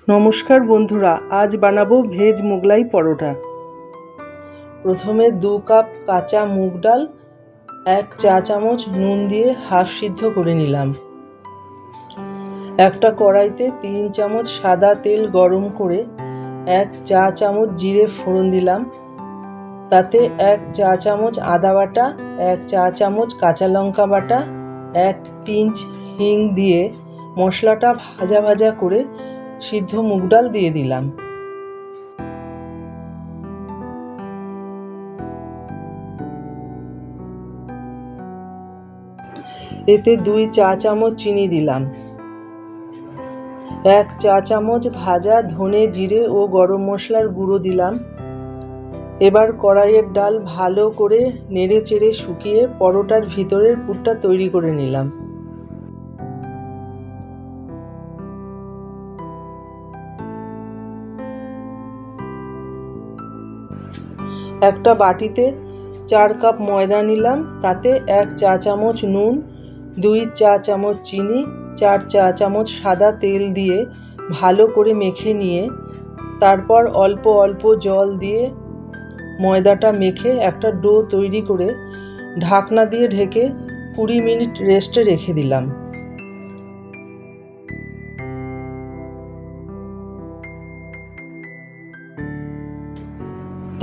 নমস্কার বন্ধুরা, আজ বানাবো ভেজ মোগলাই পরোটা। প্রথমে 2 কাপ কাঁচা মুগ ডাল 1 চা চামচ নুন দিয়ে হাফ সিদ্ধ করে নিলাম। একটা কড়াইতে 3 চামচ সাদা তেল গরম করে 1 চা চামচ জিরে ফোড়ন দিলাম। তাতে 1 চা চামচ আদা বাটা, 1 চা চামচ কাঁচা লঙ্কা বাটা, 1 পিঞ্চ হিং দিয়ে মশলাটা ভাজা ভাজা করে সিদ্ধ মুগ ডাল দিয়ে দিলাম। এতে 2 চা চামচ চিনি দিলাম। 1 চা চামচ ভাজা ধনে জিরে ও গরম মশলার গুঁড়ো দিলাম। এবার কড়াইয়ের ডাল ভালো করে নেড়ে চেড়ে শুকিয়ে পরোটার ভিতরের পুরটা তৈরি করে নিলাম। একটা বাটিতে 4 কাপ ময়দা নিলাম। তাতে 1 চা চামচ নুন, 2 চা চামচ চিনি, 4 চা চামচ সাদা তেল দিয়ে ভালো করে মেখে নিয়ে তারপর অল্প অল্প জল দিয়ে ময়দাটা মেখে একটা ডো তৈরি করে ঢাকনা দিয়ে ঢেকে 20 মিনিট রেস্টে রেখে দিলাম।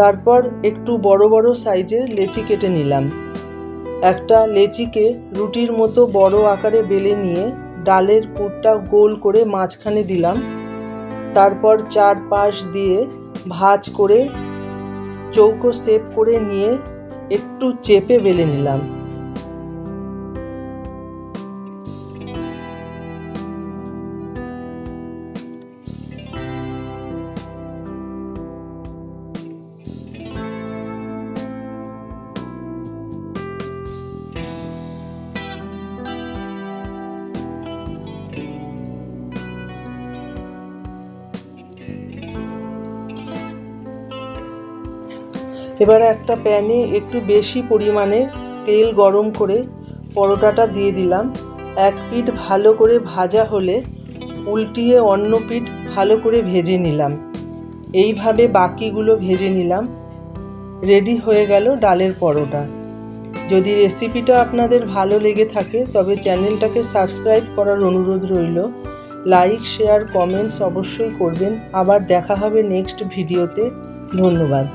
তারপর একটু বড় বড় সাইজের লেচি কেটে নিলাম। একটা লেচিকে রুটির মতো বড় আকারে বেলে নিয়ে ডালের পুরটা গোল করে মাঝখানে দিলাম। তারপর 4 পাশ দিয়ে ভাঁজ করে চৌকো শেপ করে নিয়ে একটু চেপে বেলে নিলাম। এবার একটা প্যানে একটু বেশি পরিমাণে তেল গরম করে পরোটাটা দিয়ে দিলাম। এক পিঠ ভালো করে ভাজা হলে উল্টিয়ে অন্য পিঠ ভালো করে ভেজে নিলাম। এইভাবে বাকিগুলো ভেজে নিলাম। রেডি হয়ে গেল ডালের পরোটা। যদি রেসিপিটা আপনাদের ভালো লেগে থাকে তবে চ্যানেলটাকে সাবস্ক্রাইব করার অনুরোধ রইল। লাইক, শেয়ার, কমেন্টস অবশ্যই করবেন। আবার দেখা হবে নেক্সট ভিডিওতে। ধন্যবাদ।